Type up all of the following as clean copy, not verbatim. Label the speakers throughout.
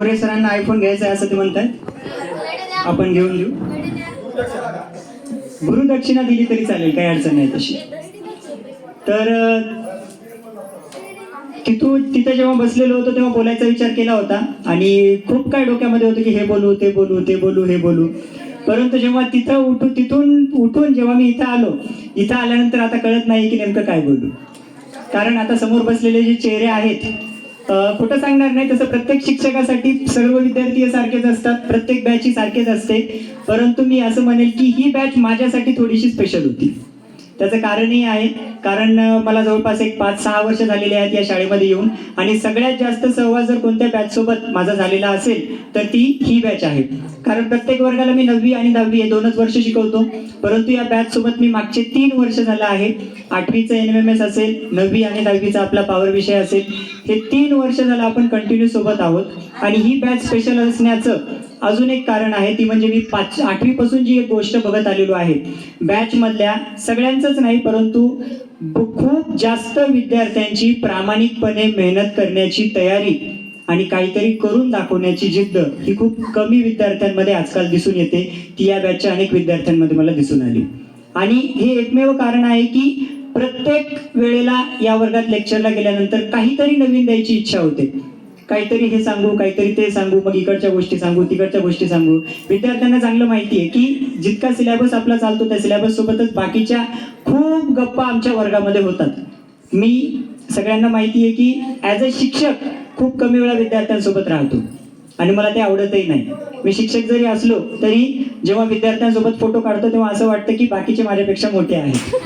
Speaker 1: गोरे सरांना आयफोन घ्यायचा आहे असं ते म्हणतात. आपण घेऊन देऊ. गुरुदक्षिणा दिली तरी चालेल, काही अडचण नाही तशी. तर तिथे जेव्हा बसलेलो होतो तेव्हा बोलायचा विचार केला होता आणि खूप काय डोक्यामध्ये होतं की हे बोलू ते बोलू ते बोलू हे बोलू. परंतु जेव्हा तिथून उठून जेव्हा मी इथं आलो, इथं आल्यानंतर आता कळत नाही की नेमकं काय बोलू. कारण आता समोर बसलेले जे चेहरे आहेत, खोटं सांगणार नाही तसं प्रत्येक शिक्षकासाठी सर्व विद्यार्थी सारखेच असतात, प्रत्येक बॅच सारखेच असते. परंतु मी असं म्हणेल की ही बॅच माझ्यासाठी थोडीशी स्पेशल होती. त्याचं कारणही आहे, कारण मला जवळपास एक 5-6 वर्ष झालेले आहेत या शाळेमध्ये येऊन, आणि सगळ्यात जास्त सहवास जर कोणत्या बॅच सोबत माझा झालेला असेल तर ती ही बॅच आहे. कारण प्रत्येक वर्गाला मी 9वी आणि 10वी हे 2च वर्ष शिकवतो. परंतु या बॅच सोबत मी मागचे 3 वर्ष झालं आहे. 8वीचं NMMS असेल, 9वी आणि 10वीचा आपला पॉवर विषय असेल, हे 3 वर्ष झालं आपण कंटिन्यू सोबत आहोत. आणि ही बॅच स्पेशल असण्याचं अजून एक कारण आहे, ती म्हणजे मी 8वी पासून जी एक गोष्ट बघत आलेलो आहे, बॅच मधल्या सगळ्यांचंच नाही परंतु खूप जास्त विद्यार्थ्यांची प्रामाणिकपणे मेहनत करण्याची तयारी आणि काहीतरी करून दाखवण्याची जिद्द ही खूप कमी विद्यार्थ्यांमध्ये आजकाल दिसून येते. ती या बॅचच्या अनेक विद्यार्थ्यांमध्ये मला दिसून आली. आणि हे एकमेव कारण आहे की प्रत्येक वेळेला या वर्गात लेक्चरला गेल्यानंतर काहीतरी नवीन द्यायची इच्छा होते. काहीतरी हे सांगू, काहीतरी ते सांगू, मग इकडच्या गोष्टी सांगू, तिकडच्या गोष्टी सांगू. विद्यार्थ्यांना चांगलं माहिती आहे की जितका सिलेबस आपला चालतो त्या सिलेबस सोबतच बाकीच्या खूप गप्पा आमच्या वर्गामध्ये होतात. मी सगळ्यांना माहिती आहे की ॲज अ शिक्षक खूप कमी वेळा विद्यार्थ्यांसोबत राहतो आणि मला ते आवडतही नाही. मी शिक्षक जरी असलो तरी जेव्हा विद्यार्थ्यांसोबत फोटो काढतो तेव्हा असं वाटतं की बाकीचे माझ्यापेक्षा मोठे आहेत.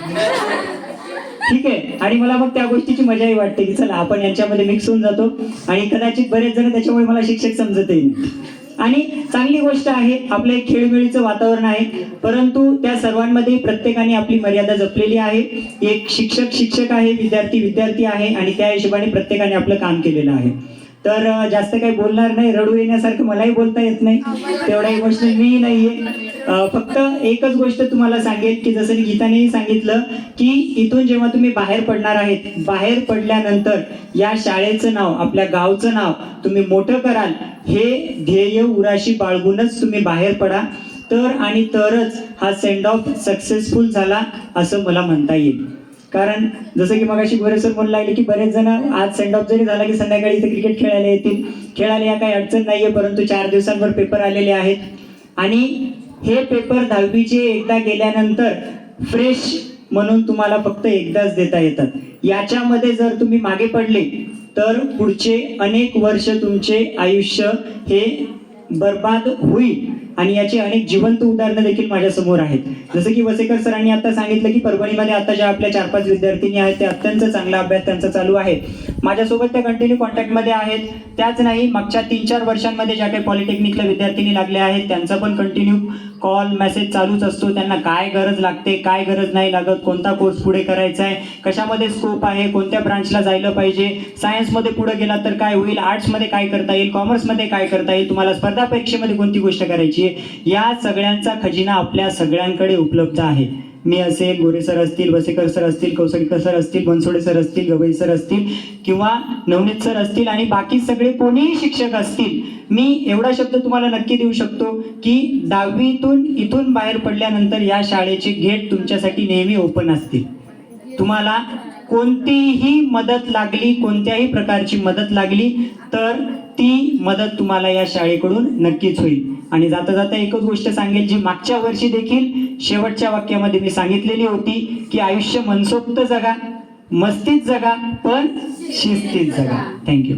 Speaker 1: ठीक आहे, आणि मला मग त्या गोष्टीची मजाही वाटते की चला आपण यांच्यामध्ये मिक्स होऊन जातो आणि कदाचित बरेच जण त्याच्यामुळे मला शिक्षक समजतही नाही. आणि चांगली गोष्ट आहे, आपलं एक खेळमेळीचं वातावरण आहे, परंतु त्या सर्वांमध्ये प्रत्येकाने आपली मर्यादा जपलेली आहे. एक शिक्षक आहे, विद्यार्थी आहे, आणि त्या हिशोबाने प्रत्येकाने आपलं काम केलेलं आहे. तर जास्त काही बोलणार नाही, रडू येण्यासारखं मलाही बोलता येत नाही, तेवढा इमोशनल मी नाहीये. फक्त एकच गोष्ट तुम्हाला सांगेल की जसं गीतानेही सांगितलं की इथून जेव्हा तुम्ही बाहेर पडणार आहेत, बाहेर पडल्यानंतर या शाळेचं नाव, आपल्या गावचं नाव तुम्ही मोठं कराल, हे ध्येय उराशी बाळगूनच तुम्ही बाहेर पडा. आणि तरच हा सेंड ऑफ सक्सेसफुल झाला असं मला म्हणता येईल. कारण जसं की मगाशी गोरे सर म्हणू लागले की बरेच जण आज सेंड ऑफ जरी झाला की संध्याकाळी इथे क्रिकेट खेळायला येतील. खेळायला या काही अडचण नाहीये, परंतु 4 दिवसांवर पेपर आलेले आहेत आणि हे पेपर 10वीचे एकदा गेल्यानंतर फ्रेश म्हणून तुम्हाला फक्त एकदाच देता येतात. याच्यामध्ये जर तुम्ही मागे पडले तर पुढचे अनेक वर्ष तुमचे आयुष्य हे बर्बाद होईल. आणि याची अनेक जिवंत उदाहरणं देखील माझ्या समोर आहेत. जसं की वसेकर सरांनी आता सांगितलं की परभणीमध्ये आता ज्या आपल्या 4-5 विद्यार्थिनी आहेत त्या अत्यंत चांगला अभ्यास त्यांचा चालू आहे. माझ्यासोबत त्या कंटिन्यू कॉन्टॅक्टमध्ये आहेत. त्याच नाही, मागच्या 3-4 वर्षांमध्ये ज्या काही पॉलिटेक्निकला विद्यार्थिनी लागल्या आहेत त्यांचा पण कंटिन्यू कॉल मेसेज चालूच असतो. त्यांना काय गरज लागते, काय गरज नाही लागत, कोणता कोर्स पुढे करायचा आहे, कशामध्ये स्कोप आहे, कोणत्या ब्रांचला जायला पाहिजे, सायन्समध्ये पुढे गेला तर काय होईल, आर्ट्समध्ये काय करता येईल, कॉमर्समध्ये काय करता येईल, तुम्हाला स्पर्धा परीक्षेमध्ये कोणती गोष्ट करायची आहे, या सगळ्यांचा खजिना आपल्या सगळ्यांकडे उपलब्ध आहे. मी असेल, गोरे सर असतील, वसेकर सर असतील, कौसडकर सर असतील, बनसोडे सर असतील, गवई सर असतील किंवा नवनीत सर असतील आणि बाकी सगळे कोणीही शिक्षक असतील, मी एवढा शब्द तुम्हाला नक्की देऊ शकतो की 10वीतून इथून बाहेर पडल्यानंतर या शाळेचे गेट तुमच्यासाठी नेहमी ओपन असतील. तुम्हाला कोणतीही मदत लागली, कोणत्याही प्रकारची मदत लागली तर ती मदत तुम्हाला या शाळेकडून नक्कीच होईल. आणि जाता जाता एकच गोष्ट सांगेल जी मागच्या वर्षी देखील शेवटच्या वाक्यामध्ये मी सांगितलेली होती की आयुष्य मनसोक्त जगा, मस्तीत जगा, पण शिस्तीत जगा. थँक्यू.